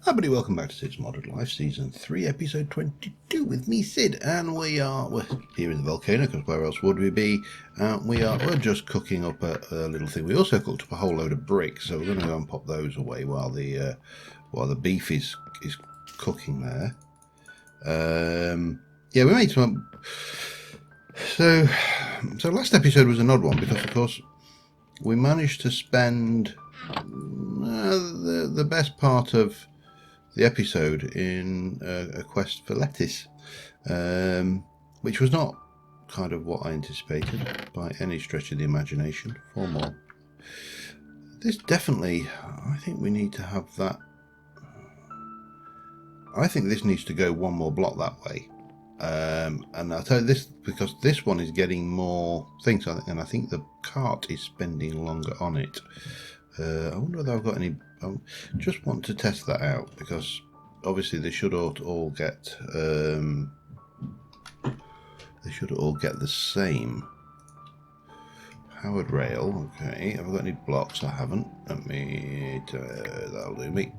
Everybody, welcome back to Cids Modded Life, Season 3, Episode 22 with me, Cid, and we're here in the volcano, because where else would we be? We're just cooking up a little thing. We also cooked up a whole load of bricks, so we're going to go and pop those away while the beef is cooking there. Yeah, we made some... So last episode was an odd one, because of course we managed to spend the best part of the episode in a quest for lettuce, which was not kind of what I anticipated by any stretch of the imagination. 4 more. This definitely, I think we need to have that. I think this needs to go 1 more block that way. And I'll tell you this because this one is getting more things, and I think the cart is spending longer on it. I wonder whether I've got any. I just want to test that out because obviously they should all get the same powered rail. Okay, have I got any blocks? I haven't. Let me. That'll do me.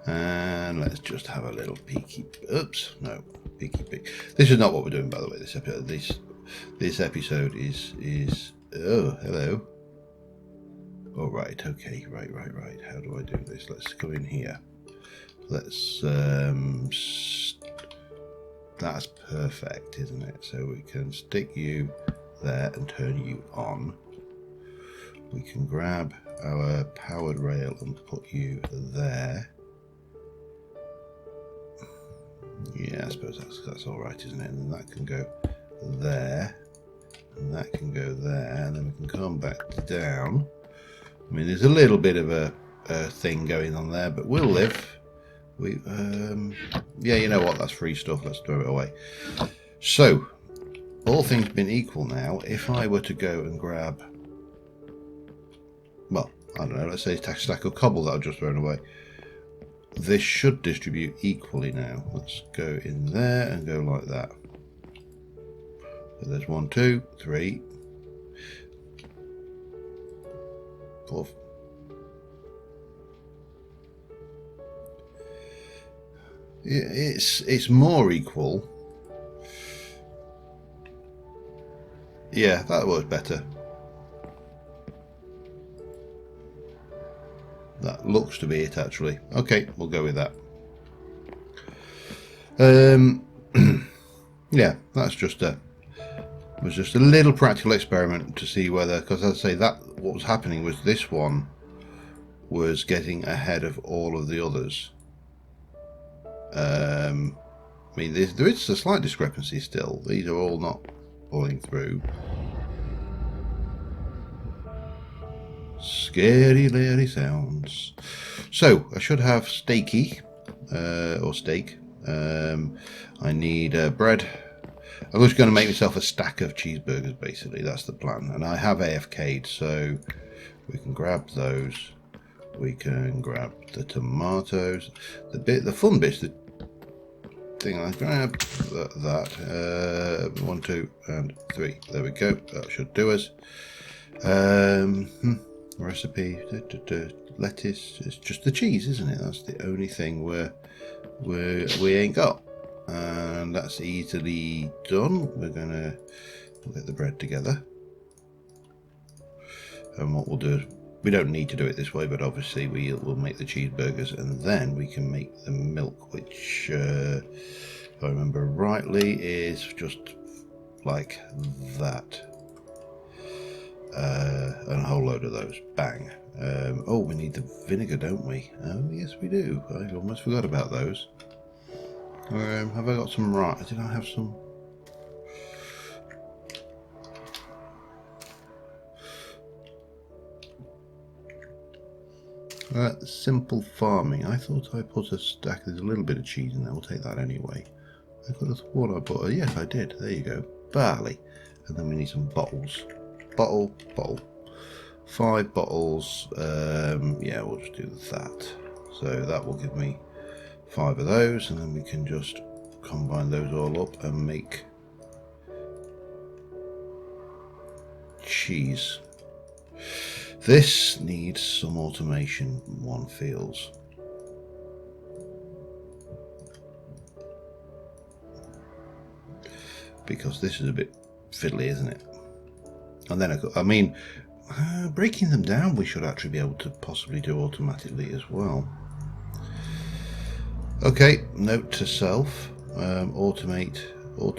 And let's just have a little peeky. Oops, no, peeky peek. This is not what we're doing, by the way. This episode is. Oh, hello. All right, okay, right. How do I do this? Let's go in here. Let's. That's perfect, isn't it? So we can stick you there and turn you on. We can grab our powered rail and put you there. Yeah, I suppose that's all right, isn't it? And then that can go there, and that can go there, and then we can come back down. I mean, there's a little bit of a thing going on there, but we'll live. Yeah, you know what? That's free stuff. Let's throw it away. So, all things being equal now, if I were to go and grab, well, I don't know, let's say a stack of cobble that I've just thrown away. This should distribute equally now. Let's go in there and go like that. So there's 1, 2, 3. 4. It's more equal. Yeah, that works better. That looks to be it, actually. Okay, we'll go with that. Yeah, that's just was just a little practical experiment to see whether, because as I say, that what was happening was this one was getting ahead of all of the others. I mean, there is a slight discrepancy still. These are all not pulling through. Scary, leery sounds. So I should have steaky or steak. I need bread. I'm just going to make myself a stack of cheeseburgers, basically. That's the plan. And I have AFK'd, so we can grab those. We can grab the tomatoes. The fun bit's the thing I grab. That. 1, 2, and 3. There we go. That should do us. Recipe. Lettuce. It's just the cheese, isn't it? That's the only thing we ain't got. And that's easily done. We'll get the bread together. And what we'll do is, we don't need to do it this way, but obviously we'll make the cheeseburgers, and then we can make the milk, which, if I remember rightly, is just like that. And a whole load of those. Bang. Oh, we need the vinegar, don't we? Oh, yes, we do. I almost forgot about those. Have I got some right? Did I have some? Simple farming. I thought I put a stack. There's a little bit of cheese in there. We'll take that anyway. I could have thought I put. Yes, I did. There you go. Barley. And then we need some bottles. Bottle. 5 bottles. Yeah, we'll just do that. So that will give me 5 of those, and then we can just combine those all up and make cheese. This needs some automation, one feels. because this is a bit fiddly, isn't it? And then I mean, breaking them down we should actually be able to possibly do automatically as well. Okay, note to self, automate, oh,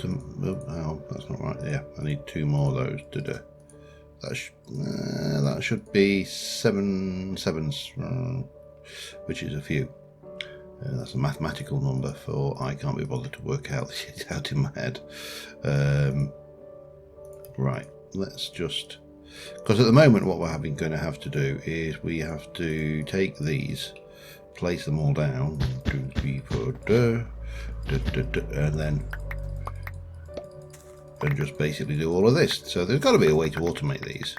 that's not right. Yeah, I need 2 more of those to do. That should be 7 sevens, which is a few. That's a mathematical number for I can't be bothered to work out this out in my head. Right, let's just, because at the moment what we're going to have to do is we have to take these, place them all down, 1, 2, 3, 4, and then just basically do all of this. So there's got to be a way to automate these.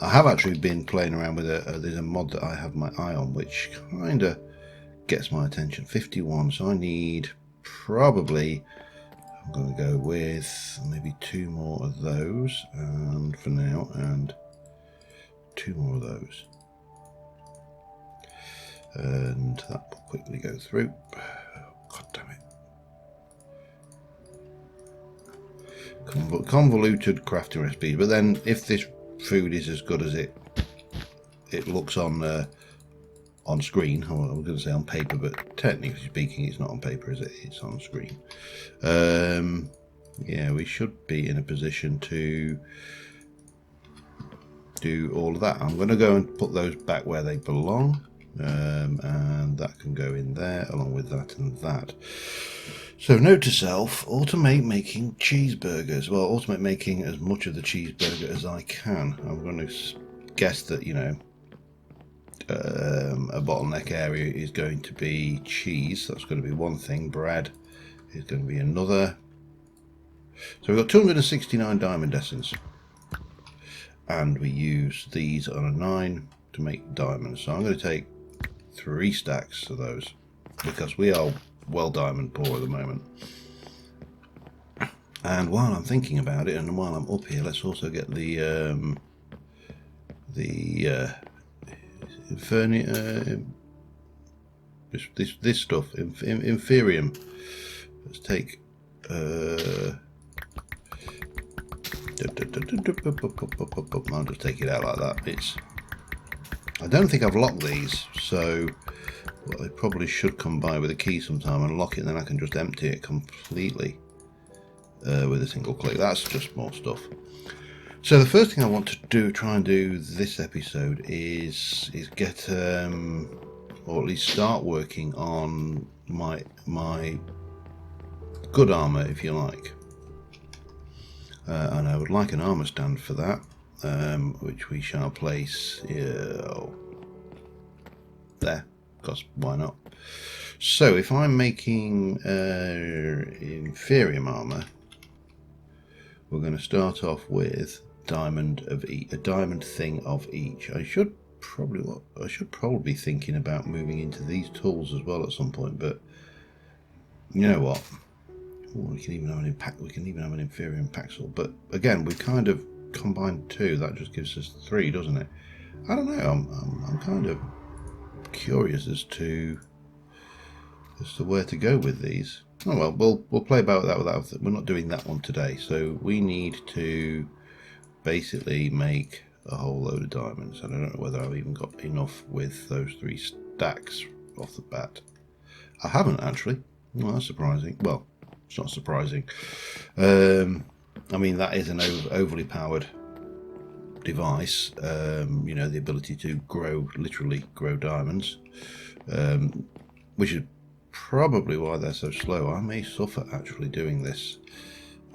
I have actually been playing around with there's a mod that I have my eye on which kind of gets my attention. 51, so I need probably, I'm going to go with maybe 2 more of those, and for now, and 2 more of those, and that will quickly go through. God damn it. Convoluted crafting recipes, but then if this food is as good as it looks on screen, I was going to say on paper, but technically speaking it's not on paper, is it? It's on screen. Yeah, we should be in a position to do all of that. I'm going to go and put those back where they belong, and that can go in there along with that and that. So note to self, automate making cheeseburgers. Well, automate making as much of the cheeseburger as I can. I'm going to guess that, you know, a bottleneck area is going to be cheese. That's going to be one thing. Bread is going to be another. So we've got 269 diamond essence, and we use these on a 9 to make diamonds. So I'm going to take 3 stacks of those because we are well diamond poor at the moment. And while I'm thinking about it, and while I'm up here, let's also get the Inferior, this stuff, Inferior. Let's take I'll just take it out like that. I don't think I've locked these, so I probably should come by with a key sometime and lock it, and then I can just empty it completely with a single click. That's just more stuff. So the first thing I want to try and do this episode is get or at least start working on my good armor, if you like. And I would like an armor stand for that, which we shall place there, because why not? So if I'm making inferior armor, we're going to start off with diamond of a diamond thing of each. I should probably be thinking about moving into these tools as well at some point, but you know what? Ooh, we can even have an impact. We can even have an inferior impact sword. But again, we kind of combined 2. That just gives us 3, doesn't it? I don't know. I'm kind of curious as to where to go with these. Oh well, we'll play about that without. We're not doing that one today. So we need to basically make a whole load of diamonds. And I don't know whether I've even got enough with those 3 stacks off the bat. I haven't actually. Well, that's surprising. Well, it's not surprising. I mean, that is an overly powered device. You know, the ability to literally grow diamonds, which is probably why they're so slow. I may suffer actually doing this.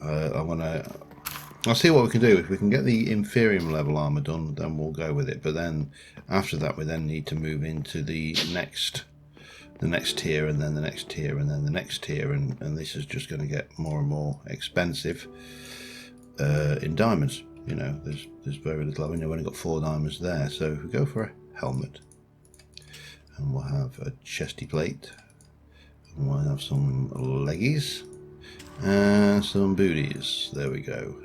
I'll see what we can do. If we can get the inferior level armor done, then we'll go with it. But then after that, we then need to move into the next tier, and then the next tier, and then the next tier, and this is just going to get more and more expensive in diamonds. You know, there's very little. I mean, I've only got 4 diamonds there. So if we go for a helmet, and we'll have a chesty plate, and we'll have some leggies and some booties. There we go.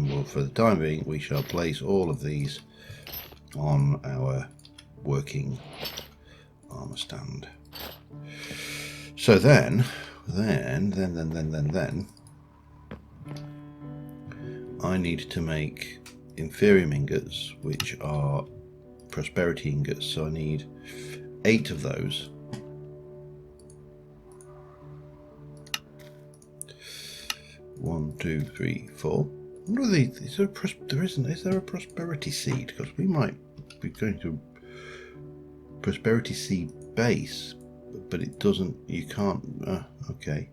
Well, for the time being, we shall place all of these on our working armor stand. So then Then I need to make inferior ingots, which are prosperity ingots. So I need 8 of those. One, 2, 3, 4. Is there a prosperity seed? Because we might be going to prosperity seed base, but it doesn't. You can't. Okay.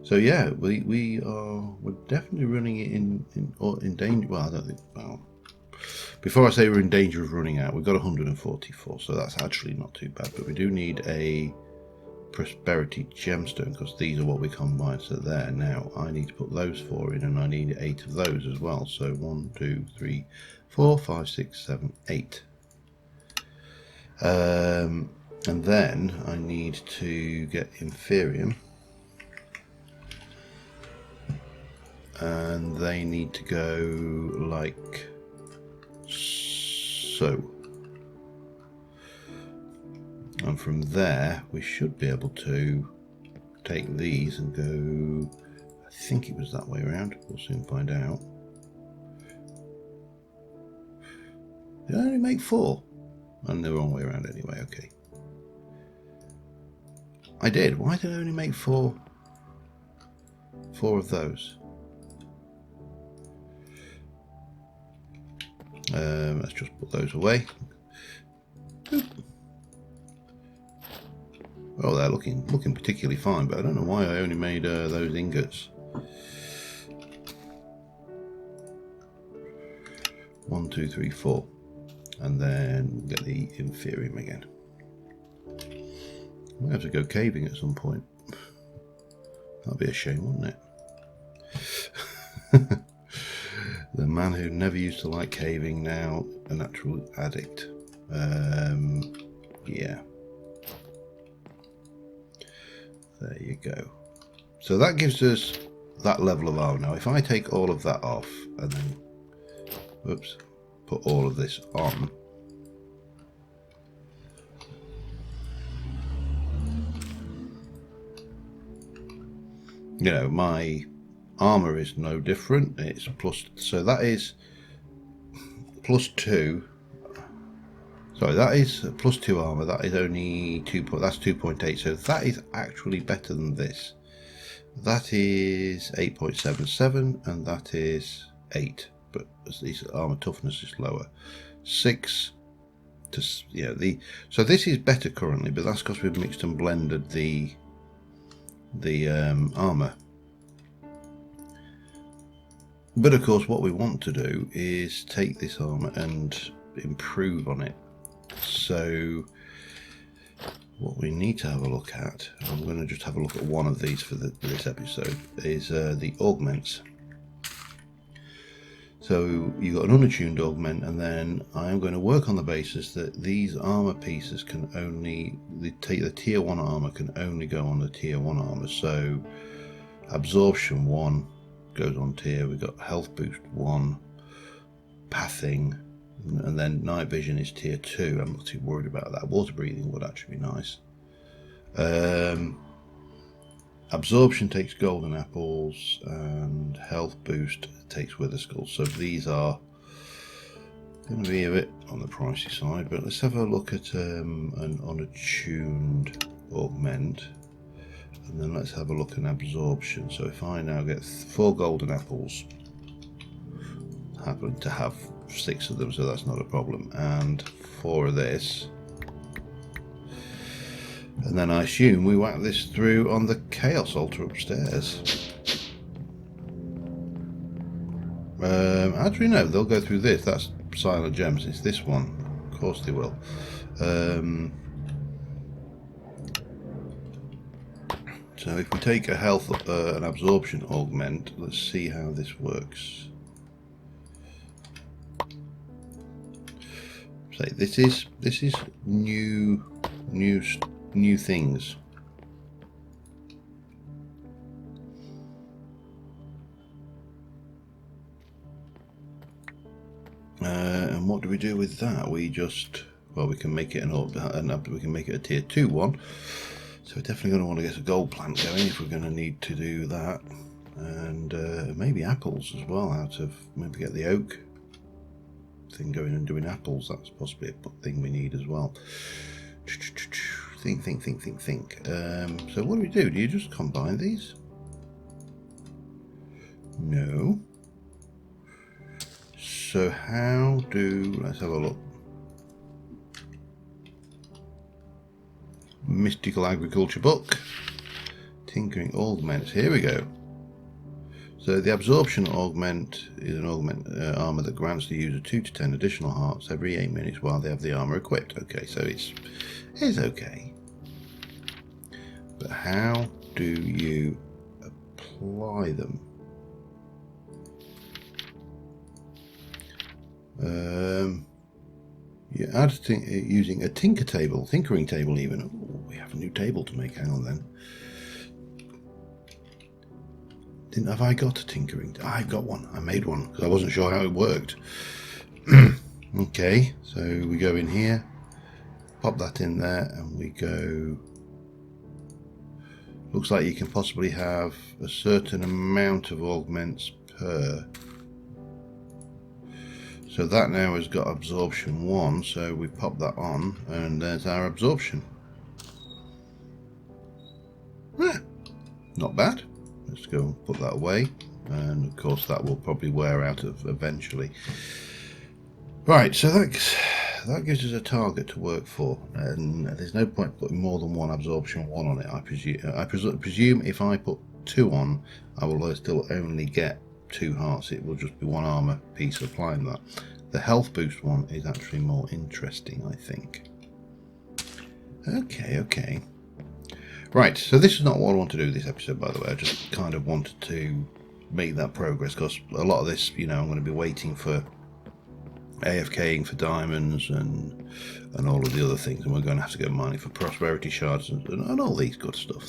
So yeah, we're definitely running it in danger. Well, I don't think. Well, before I say we're in danger of running out, we've got 144, so that's actually not too bad. But we do need a prosperity gemstone because these are what we combine. So there. Now I need to put those 4 in, and I need 8 of those as well. So 1, 2, 3, 4, 5, 6, 7, 8. And then I need to get Inferior, and they need to go like so. And from there we should be able to take these and go, I think it was that way around, we'll soon find out. Did I only make 4? And the wrong way around anyway, okay. I did. Why did I only make 4 of those? Let's just put those away. Oh, they're looking particularly fine, but I don't know why I only made those ingots. 1, 2, 3, 4. And then get the Inferior again. We'll have to go caving at some point. That'd be a shame, wouldn't it? The man who never used to like caving, now a natural addict. Yeah. There you go. So that gives us that level of armor. Now if I take all of that off and then, whoops, put all of this on, you know, my armor is no different. It's plus, so that is +2. Sorry, that is +2 armor. That is only 2. That's 2.8. So that is actually better than this. That is 8.77, and that is 8. But this armor toughness is lower. 6 to, yeah. So this is better currently, but that's because we've mixed and blended the armor. But of course, what we want to do is take this armor and improve on it. So what we need to have a look at, I'm going to just have a look at one of these for this episode, is the augments. So you've got an unattuned augment, and then I am going to work on the basis that these armor pieces can only, the tier 1 armor can only go on the tier 1 armor. So absorption 1 goes on tier, we've got health boost 1, pathing, and then night vision is tier 2. I'm not too worried about that. Water breathing would actually be nice. Absorption takes golden apples, and health boost takes wither skulls. So these are going to be a bit on the pricey side, but let's have a look at an unattuned augment, and then let's have a look at absorption. So if I now get 4 golden apples, happen to have 6 of them, so that's not a problem, and 4 of this, and then I assume we whack this through on the chaos altar upstairs. Actually no, they'll go through this. That's silent gems. It's this one. Of course they will. So if we take a health, an absorption augment, let's see how this works. So this is new things. And what do we do with that? We just, well, we can make it we can make it a tier 2 one. So we're definitely going to want to get a gold plant going if we're going to need to do that. And maybe apples as well, maybe get the oak thing going and doing apples. That's possibly a thing we need as well. Think. So what do? Do you just combine these? No. So let's have a look. Mystical Agriculture book. Tinkering Augments. Here we go. So the Absorption Augment is an armor that grants the user 2 to 10 additional hearts every 8 minutes while they have the armor equipped. Okay, so it's okay. But how do you apply them? You add using a tinkering table even. Ooh, we have a new table to make. Hang on then. Have I got a tinkering? I've got one. I made one because I wasn't sure how it worked. Okay, so we go in here, pop that in there, and we go. Looks like you can possibly have a certain amount of augments per. So that now has got absorption 1, so we pop that on, and there's our absorption. Not bad. Let's go and put that away, and of course that will probably wear out eventually. Right, so that gives us a target to work for, and there's no point putting more than one absorption 1 on it. I presume if I put 2 on, I will still only get 2 hearts. It will just be 1 armor piece applying that. The health boost one is actually more interesting, I think. Okay. Right, so this is not what I want to do this episode, by the way. I just kind of wanted to make that progress, because a lot of this, I'm going to be waiting for AFKing for diamonds and all of the other things, and we're going to have to go mining for prosperity shards and all these good stuff.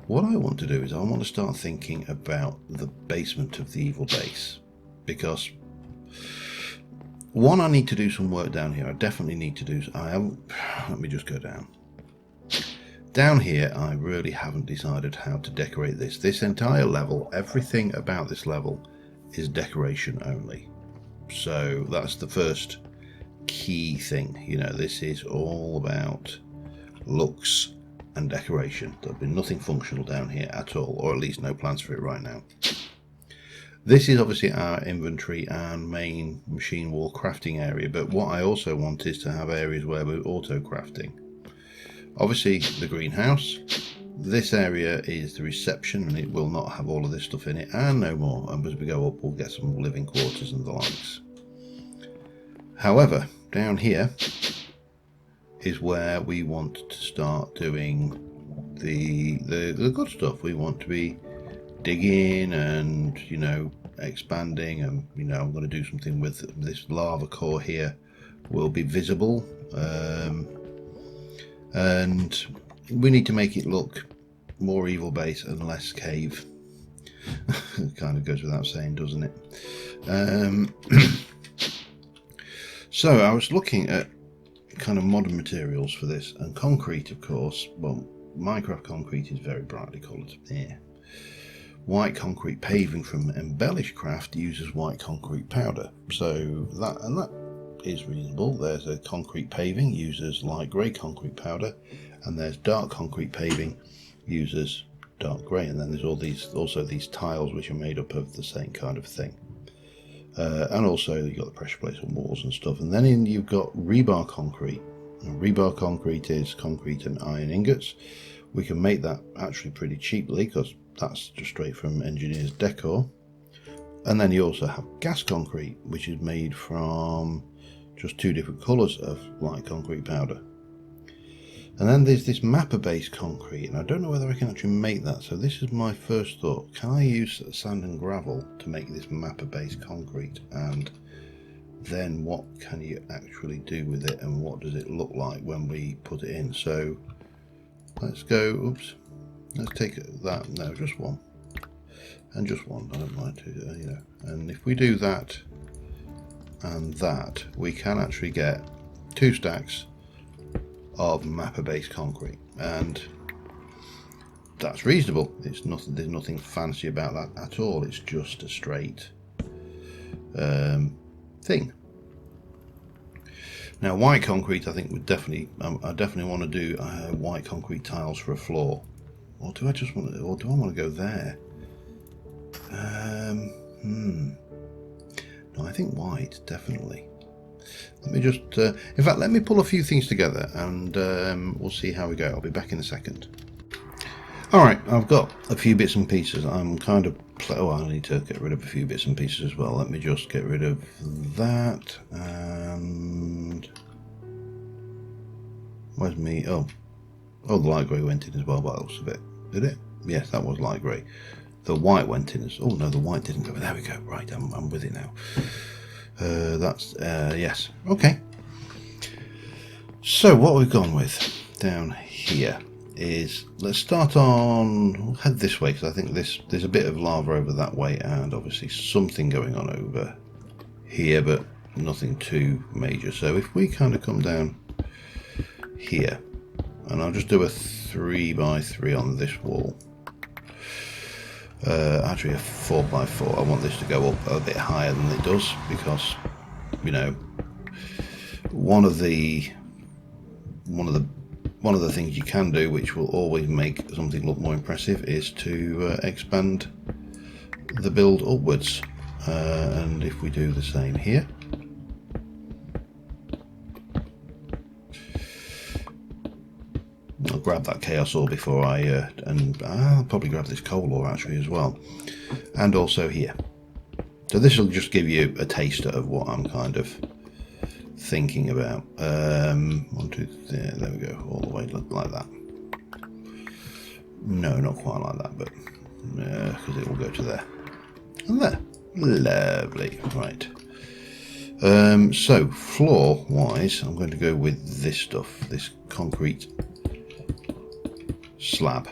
What I want to do is I want to start thinking about the basement of the evil base, because one, I need to do some work down here. I definitely need to do. Let me just go down. Down here, I really haven't decided how to decorate this. This entire level, everything about this level is decoration only. So that's the first key thing. This is all about looks and decoration. There'll be nothing functional down here at all, or at least no plans for it right now. This is obviously our inventory and main machine wall crafting area, but what I also want is to have areas where we're auto crafting. Obviously the greenhouse. This area is the reception, and it will not have all of this stuff in it, and no more. And as we go up, we'll get some living quarters and the likes. However, down here is where we want to start doing the good stuff. We want to be digging and expanding, and I'm going to do something with this lava core here. Will be visible, and we need to make it look more evil base and less cave. It kind of goes without saying, doesn't it? So I was looking at kind of modern materials for this, and concrete, of course. Well, Minecraft concrete is very brightly coloured. White concrete paving from Embellish Craft uses white concrete powder, so that is reasonable. There's a concrete paving uses light grey concrete powder, and there's dark concrete paving uses dark grey, and then there's also these tiles which are made up of the same kind of thing. And also you've got the pressure plates on walls and stuff, and then you've got rebar concrete. And rebar concrete is concrete and iron ingots. We can make that actually pretty cheaply, because that's just straight from Engineer's Decor. And then you also have gas concrete, which is made from just 2 different colours of light concrete powder. And then there's this mapper-based concrete, and I don't know whether I can actually make that. So this is my first thought. Can I use sand and gravel to make this mapper-based concrete? And then what can you actually do with it, and what does it look like when we put it in? So let's go, let's take that, no, just one. And just one, I don't mind to, And if we do that and that, we can actually get 2 stacks of mapper based concrete. And that's reasonable. It's nothing. There's nothing fancy about that at all. It's just a straight thing. Now, white concrete, I think would definitely. I definitely want to do white concrete tiles for a floor. Or do I just want to? Or do I want to go there? No, I think white definitely. Let me just. In fact, let me pull a few things together, and we'll see how we go. I'll be back in a second. All right, I've got a few bits and pieces. I'm kind of. Oh, I need to get rid of a few bits and pieces as well. Let me just get rid of that. And where's me? Oh, the light grey went in as well by the looks of it. Did it? Yes, that was light grey. The white went in as. Oh no, the white didn't go. There we go. Right, I'm with it now. That's yes. Okay. So what we've gone with down here is, let's start on, we'll head this way because I think there's a bit of lava over that way and obviously something going on over here, but nothing too major. So if we kind of come down here, and I'll just do a 3x3 on this wall. Actually a 4x4. I want this to go up a bit higher than it does because, you know, one of the things you can do, which will always make something look more impressive, is to expand the build upwards. And if we do the same here, I'll grab that chaos ore before and I'll probably grab this coal ore actually as well, and also here. So this will just give you a taster of what I'm kind of thinking about. 1, 2, 3, there we go, all the way like that. No, not quite like that, but because it will go to there and there. Lovely. Right. So floor wise, I'm going to go with this stuff, this concrete slab.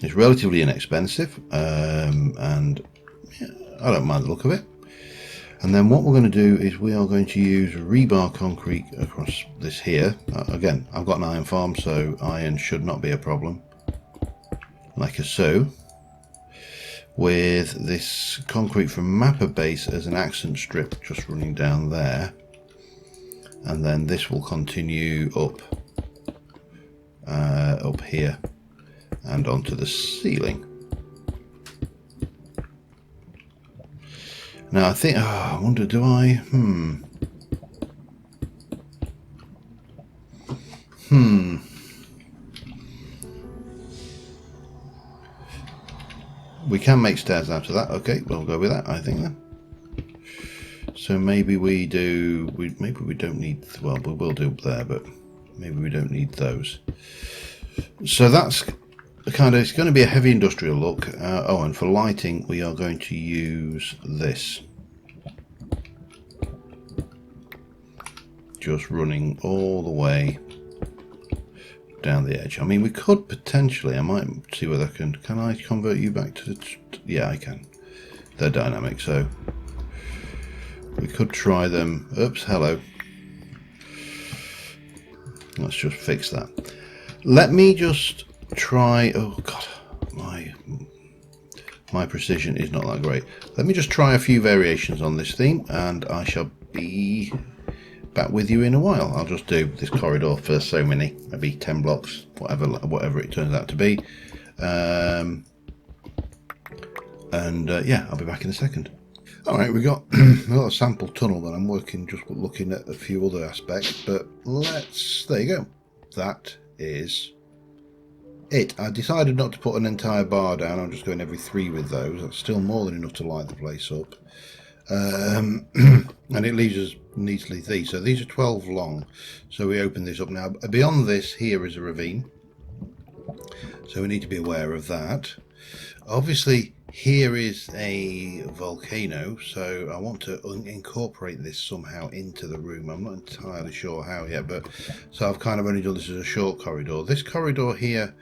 It's relatively inexpensive, and yeah, I don't mind the look of it. And then what we're going to do is we are going to use rebar concrete across this here. Again, I've got an iron farm, so iron should not be a problem. Like so. With this concrete from Mappa Base as an accent strip just running down there. And then this will continue up here and onto the ceiling. Now I think, I wonder, do I, we can make stairs out of that. Okay, we'll go with that, I think then. So maybe we do, maybe we don't need, well, we will do there, but maybe we don't need those. So that's kind of, it's going to be a heavy industrial look. Oh, and for lighting we are going to use this, just running all the way down the edge. I mean, we could potentially, I might see whether I can I convert you back to the, yeah, I can. They're dynamic, so we could try them. Oops, hello. Let's just fix that. Let me just try, oh god, my precision is not that great. Let me just try a few variations on this theme and I shall be back with you in a while. I'll just do this corridor for so many, maybe 10 blocks, whatever it turns out to be. Yeah, I'll be back in a second. Alright, we got a sample tunnel that I'm looking at a few other aspects, but there you go. That is it. I decided not to put an entire bar down. I'm just going every 3 with those. That's still more than enough to light the place up. And it leaves us neatly these. So these are 12 long. So we open this up now. Beyond this, here is a ravine. So we need to be aware of that. Obviously, here is a volcano, so I want to incorporate this somehow into the room. I'm not entirely sure how yet, but so I've kind of only done this as a short corridor. This corridor here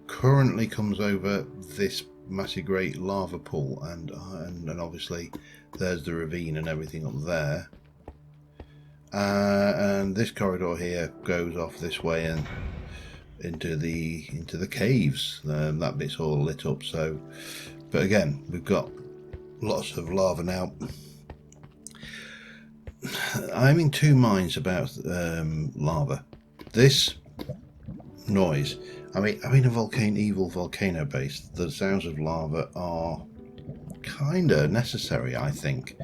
currently comes over this massive great lava pool, and obviously there's the ravine and everything up there. And this corridor here goes off this way, and into the caves. That bit's all lit up. So, but again, we've got lots of lava now. I'm in two minds about lava. This noise. I'm in a evil volcano base. The sounds of lava are kind of necessary, I think.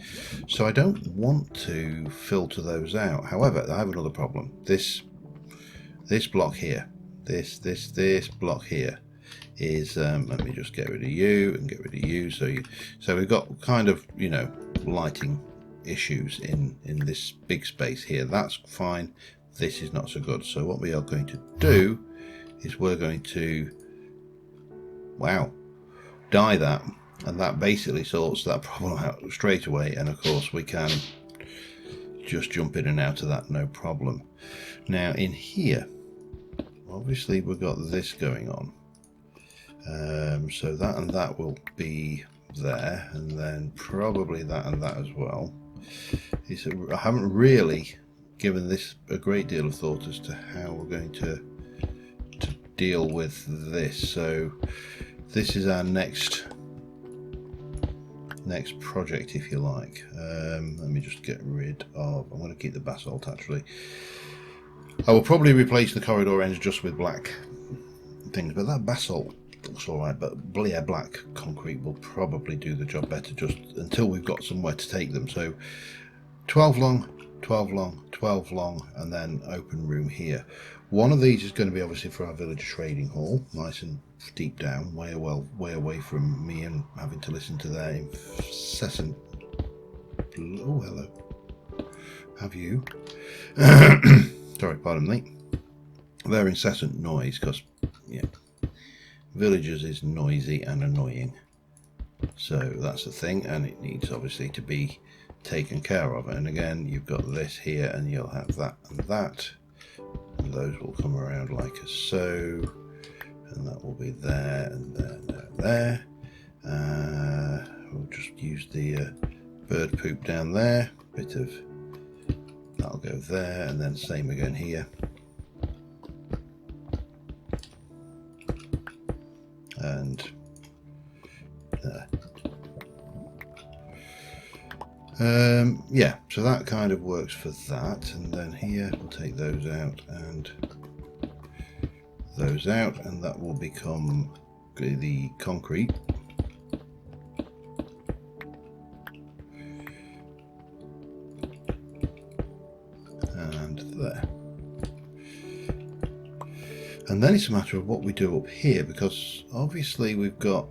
So I don't want to filter those out. However, I have another problem. This block here, this block here is. Let me just get rid of you and get rid of you. So we've got kind of, you know, lighting issues in this big space here. That's fine. This is not so good. So what we are going to do is we're going to, wow, dye that, and that basically sorts that problem out straight away. And of course we can just jump in and out of that, no problem. Now in here, obviously we've got this going on, so that and that will be there, and then probably that and that as well. I haven't really given this a great deal of thought as to how we're going to deal with this. So this is our next project, if you like. Let me just get rid of, I'm going to keep the basalt actually. I will probably replace the corridor ends just with black things, but that basalt looks alright, but yeah, black concrete will probably do the job better, just until we've got somewhere to take them. So 12 long, 12 long, 12 long, and then open room here. One of these is going to be obviously for our village trading hall, nice and deep down, way away from me and having to listen to their incessant, oh hello, have you, sorry, pardon me, their incessant noise, because yeah, villagers is noisy and annoying. So that's the thing, and it needs obviously to be taken care of. And again, you've got this here, and you'll have that and that, and those will come around like so, and that will be there and there. We'll just use the bird poop down there, bit of that'll go there, and then same again here. And there. Yeah, so that kind of works for that. And then here we'll take those out and those out, and that will become the concrete. And there. And then it's a matter of what we do up here, because obviously we've got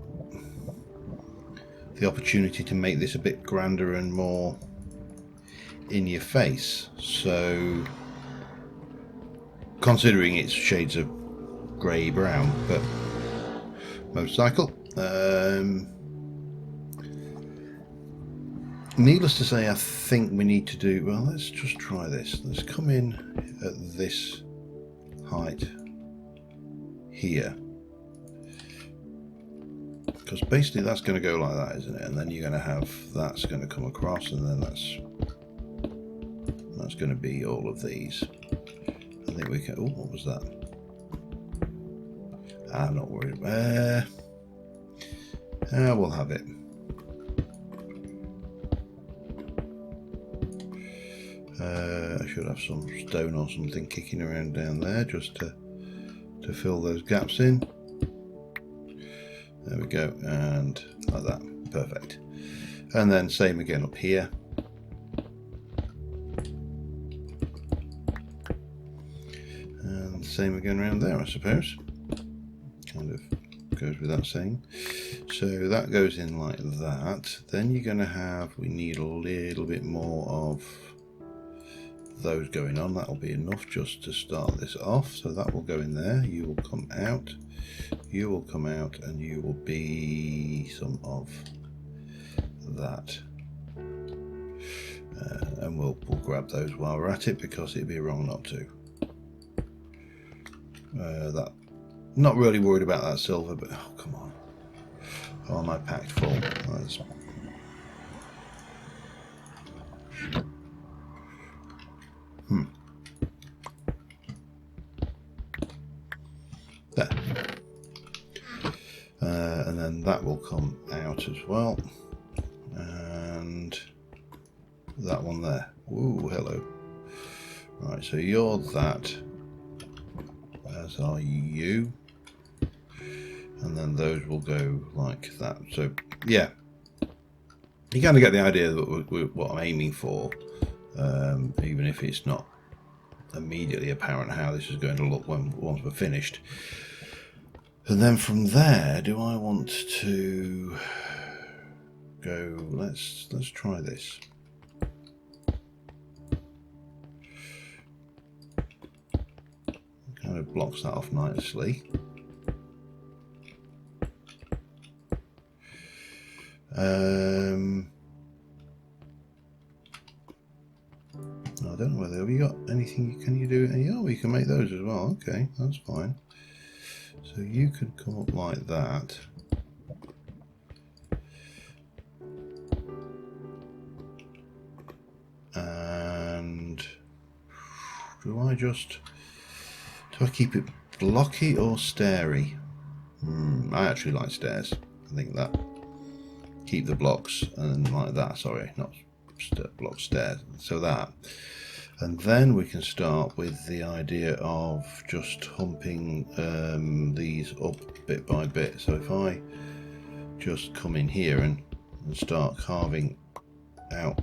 the opportunity to make this a bit grander and more in your face. So considering it's shades of grey brown, but motorcycle. Needless to say, I think we need to do, well, let's just try this. Let's come in at this height here, because basically that's going to go like that, isn't it? And then you're going to have that's going to come across, and then that's going to be all of these. I think we can. Oh, what was that? I'm not worried. We'll have it. I should have some stone or something kicking around down there just to fill those gaps in. There we go, and like that, perfect. And then same again up here. And same again around there, I suppose. Kind of goes without saying. So that goes in like that. Then you're going to have, we need a little bit more of those going on. That'll be enough just to start this off. So that will go in there. You will come out. You will come out, and you will be some of that. And we'll grab those while we're at it, because it'd be wrong not to. That, not really worried about that silver, but oh come on. Oh, my packed full. That's, then that will come out as well, and that one there. Ooh, hello. Right, so you're that, as are you, and then those will go like that. So yeah, you kind of get the idea that what I'm aiming for, even if it's not immediately apparent how this is going to look once we're finished. And then from there, do I want to go? Let's try this. Kind of blocks that off nicely. I don't know whether have you got anything. Can you do? Oh, you can make those as well. Okay, that's fine. So you can come up like that. And do I keep it blocky or stairy? I actually like stairs. I think that keep the blocks and like that. Sorry, not block stairs. So that. And then we can start with the idea of just humping these up bit by bit. So if I just come in here and start carving out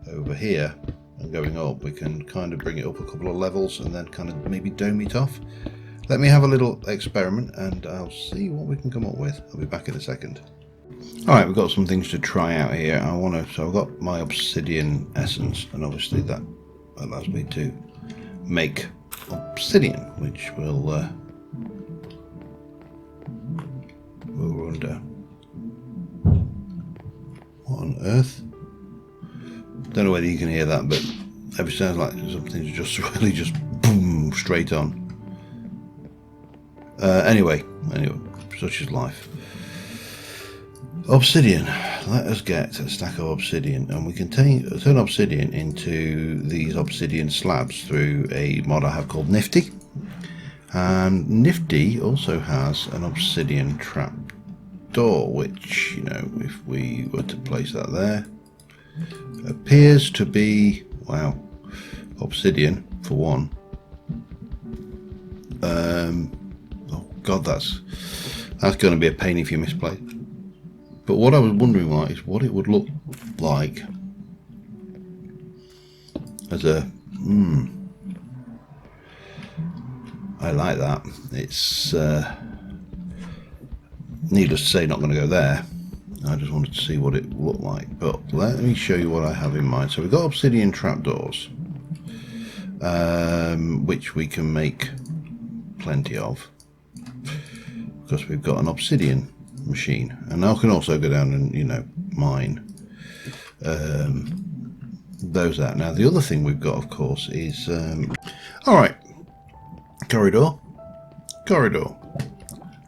over here and going up, we can kind of bring it up a couple of levels and then kind of maybe dome it off. Let me have a little experiment and I'll see what we can come up with. I'll be back in a second. Alright, we've got some things to try out here. So I've got my obsidian essence, and obviously that allows me to make obsidian, which will run down. What on earth? Don't know whether you can hear that, but it sounds like something's just really just boom straight on. Anyway, such is life. Obsidian. Let us get a stack of obsidian, and we can turn obsidian into these obsidian slabs through a mod I have called Nifty. And Nifty also has an obsidian trap door, which, you know, if we were to place that there, appears to be, wow, obsidian for one. Oh god, that's going to be a pain if you misplace. But what I was wondering is what it would look like as a I like that. It's needless to say not going to go there. I just wanted to see what it looked like. But let me show you what I have in mind. So we've got obsidian trapdoors, which we can make plenty of because we've got an obsidian machine, and I can also go down and, you know, mine those out. Now the other thing we've got, of course, is alright, corridor,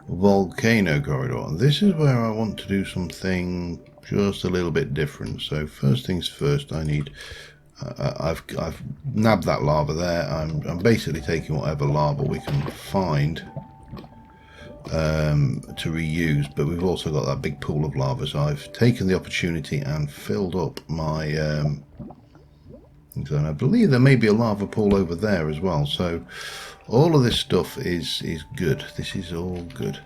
volcano corridor. This is where I want to do something just a little bit different. So first things first, I need I've nabbed that lava there. I'm basically taking whatever lava we can find to reuse, but we've also got that big pool of lava, so I've taken the opportunity and filled up my and I believe there may be a lava pool over there as well. So all of this stuff is good. This is all good.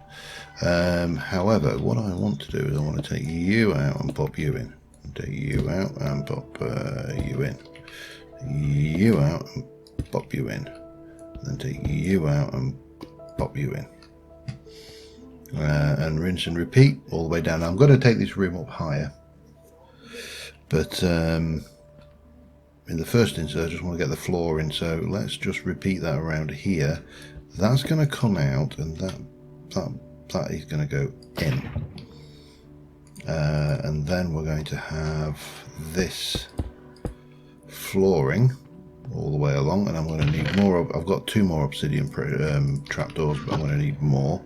However, what I want to do is I want to take you out and pop you in, take you out and pop you in, you out and pop you in, then take you out and pop you in. And rinse and repeat all the way down. Now, I'm going to take this room up higher, but in the first instance I just want to get the floor in, so let's just repeat that around here. That's going to come out, and that is going to go in, and then we're going to have this flooring all the way along, and I'm going to need more I've got 2 more obsidian trapdoors, but I'm going to need more.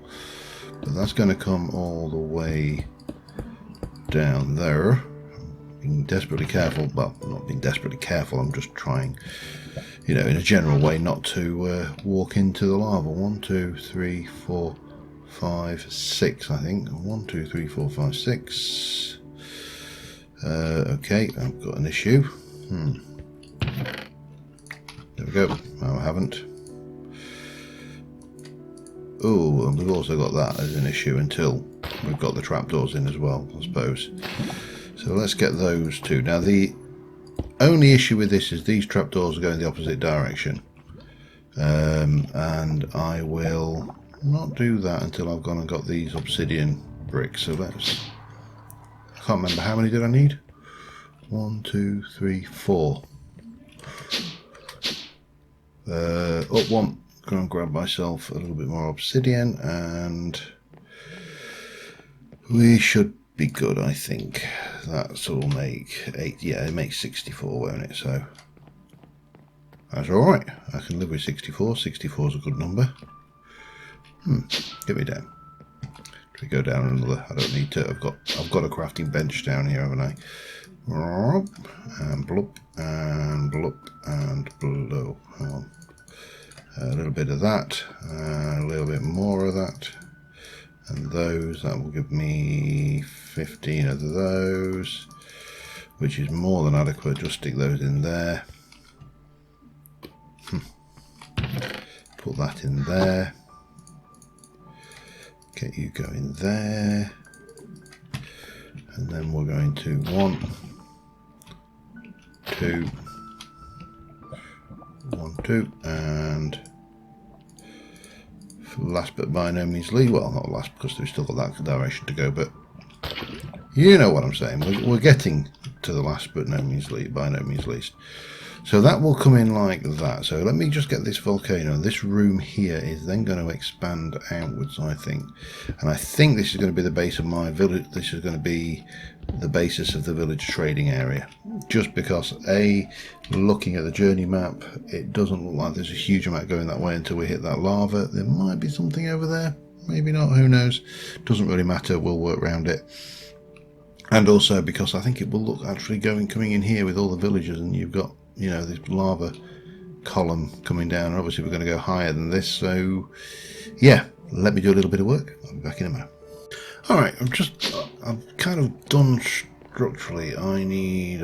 But that's going to come all the way down there. Being desperately careful, well, not being desperately careful, I'm just trying, you know, in a general way not to walk into the lava. 1, 2, 3, 4, 5, 6, I think. 1, 2, 3, 4, 5, 6. Okay, I've got an issue. There we go. No, I haven't. Oh, and we've also got that as an issue until we've got the trapdoors in as well, I suppose. So let's get those two. Now the only issue with this is these trapdoors are going the opposite direction. And I will not do that until I've gone and got these obsidian bricks. So let's... I can't remember how many did I need? 1, 2, 3, 4. Up one. Go and grab myself a little bit more obsidian and we should be good, I think. That'll make 8. Yeah, it makes 64, won't it? So that's alright. I can live with 64. 64 is a good number. Get me down. If we go down another, I don't need to. I've got a crafting bench down here, haven't I? And blup and blup and blow. Hang on. A little bit of that, a little bit more of that, and those, that will give me 15 of those, which is more than adequate. Just stick those in there. Put that in there. Get you going there. And then we're going to 1, 2, 1, 2, and last but by no means least, well, not last because we've still got that direction to go, but you know what I'm saying. We're getting to the last but no means least, by no means least. So that will come in like that. So let me just get this volcano. This room here is then going to expand outwards, I think. And I think this is going to be the base of my village. This is going to be the basis of the village trading area. Just because, looking at the journey map, it doesn't look like there's a huge amount going that way until we hit that lava. There might be something over there. Maybe not. Who knows? Doesn't really matter. We'll work around it. And also because I think it will look actually coming in here with all the villagers, and you've got, you know, this lava column coming down, and obviously we're going to go higher than this. So yeah, let me do a little bit of work. I'll be back in a minute. All right, I'm kind of done structurally. I need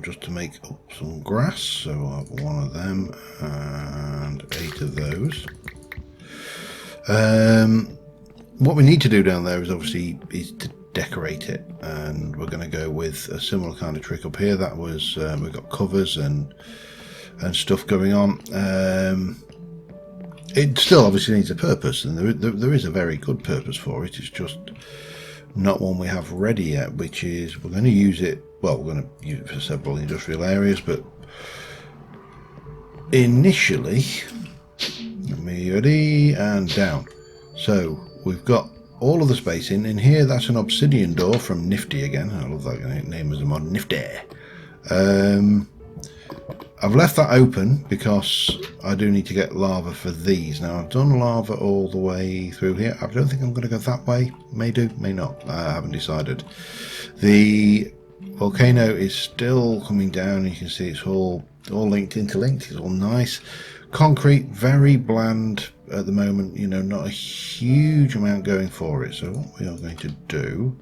just to make up some grass, so I'll have 1 of them and 8 of those. What we need to do down there is obviously to decorate it, and we're going to go with a similar kind of trick up here. That was we've got covers and stuff going on. It still obviously needs a purpose, and there is a very good purpose for it. It's just not one we have ready yet, which is we're going to use it, well, we're going to use it for several industrial areas, but initially, let me ready and down. So we've got all of the space in here. That's an obsidian door from Nifty again. I love that name as a mod, Nifty. I've left that open because I do need to get lava for these. Now I've done lava all the way through here. I don't think I'm going to go that way. May do, may not. I haven't decided. The volcano is still coming down. You can see it's all interlinked. It's all nice. Concrete, very bland at the moment. You know, not a huge amount going for it. So what we are going to do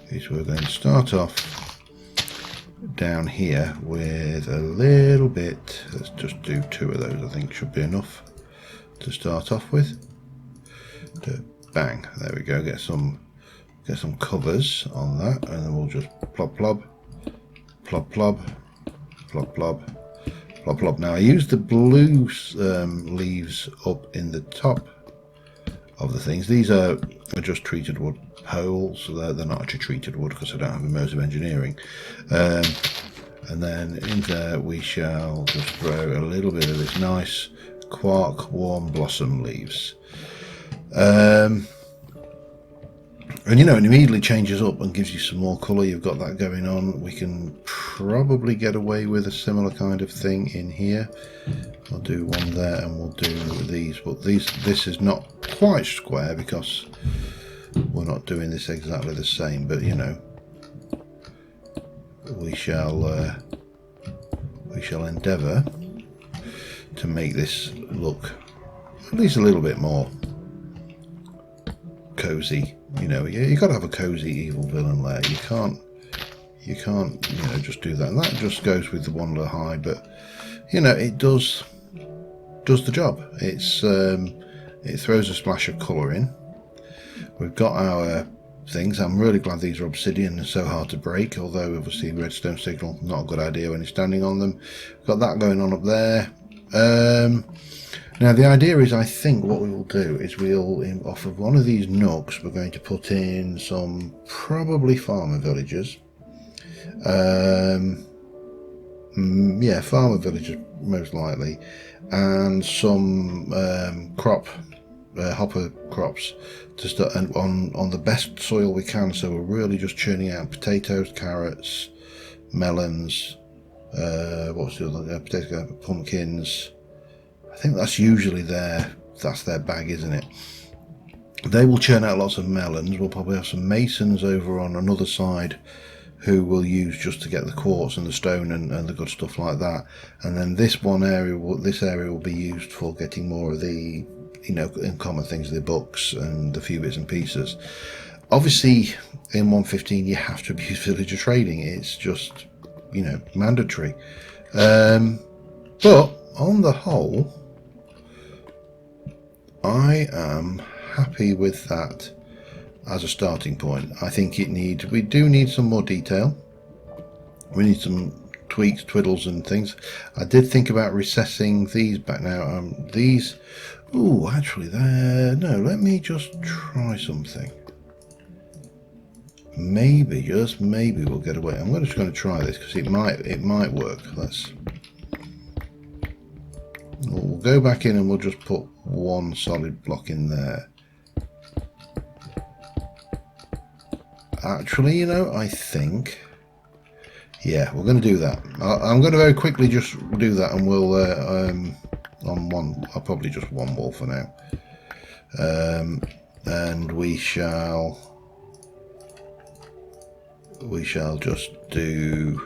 is we're going to start off down here with a little bit. Let's just do 2 of those. I think should be enough to start off with. Bang, there we go. Get some covers on that, and then we'll just plop plop plop plop plop plop plop plop. Now I used the blue leaves up in the top of the things. These are just treated wood poles, so they're not actually treated wood because I don't have immersive engineering. And then in there we shall just throw a little bit of this nice quark warm blossom leaves. And you know, it immediately changes up and gives you some more colour. You've got that going on. We can probably get away with a similar kind of thing in here. I'll do one there, and we'll do these. But this is not quite square because we're not doing this exactly the same. But you know, we shall endeavour to make this look at least a little bit more cozy, you know, you got to have a cozy evil villain lair. You can't, you know, just do that. And that just goes with the Wanderer Hide, but you know, it does the job. It's it throws a splash of colour in. We've got our things. I'm really glad these are obsidian and so hard to break, although obviously redstone signal not a good idea when you're standing on them. Got that going on up there. Now the idea is, I think what we will do is we'll, off of one of these nooks, we're going to put in some probably farmer villagers. Yeah, farmer villagers most likely, and some hopper crops to start, and on the best soil we can. So we're really just churning out potatoes, carrots, melons, what's the other, potatoes, pumpkins. I think that's usually that's their bag, isn't it? They will churn out lots of melons. We'll probably have some masons over on another side who we'll use just to get the quartz and the stone and the good stuff like that. And then this area will be used for getting more of the, you know, uncommon things, the books and the few bits and pieces. Obviously in 1.15 you have to abuse villager trading. It's just, you know, mandatory. But on the whole, I am happy with that as a starting point. I think we do need some more detail. We need some tweaks, twiddles and things. I did think about recessing these back now. These, ooh, actually no, let me just try something. Maybe, just maybe we'll get away. I'm just going to try this because it might work. We'll go back in and we'll just put one solid block in there. Actually, you know, I think, yeah, we're going to do that. I'm going to very quickly just do that, and we'll I'll probably just one wall for now, and we shall just do,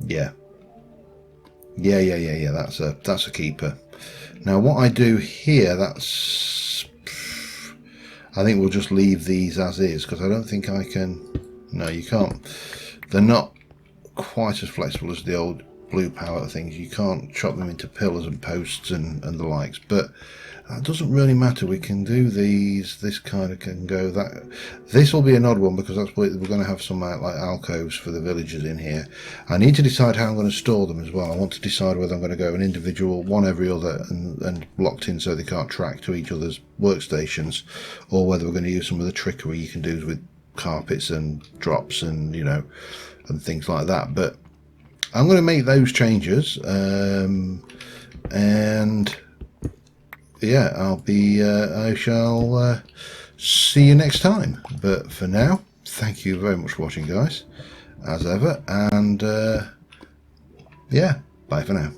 yeah. That's a keeper. Now what I do here, I think we'll just leave these as is, because I don't think I can, no, you can't, they're not quite as flexible as the old blue pallet things. You can't chop them into pillars and posts and the likes, but that doesn't really matter. We can do these, this kind of can go, that this will be an odd one because that's what we're going to have some like alcoves for the villagers in here. I need to decide how I'm going to store them as well. I want to decide whether I'm going to go an individual, one every other, and blocked in so they can't track to each other's workstations, or whether we're going to use some of the trickery you can do with carpets and drops and, you know, and things like that. But I'm going to make those changes, and yeah, I shall see you next time. But for now, thank you very much for watching, guys, as ever, and yeah, bye for now.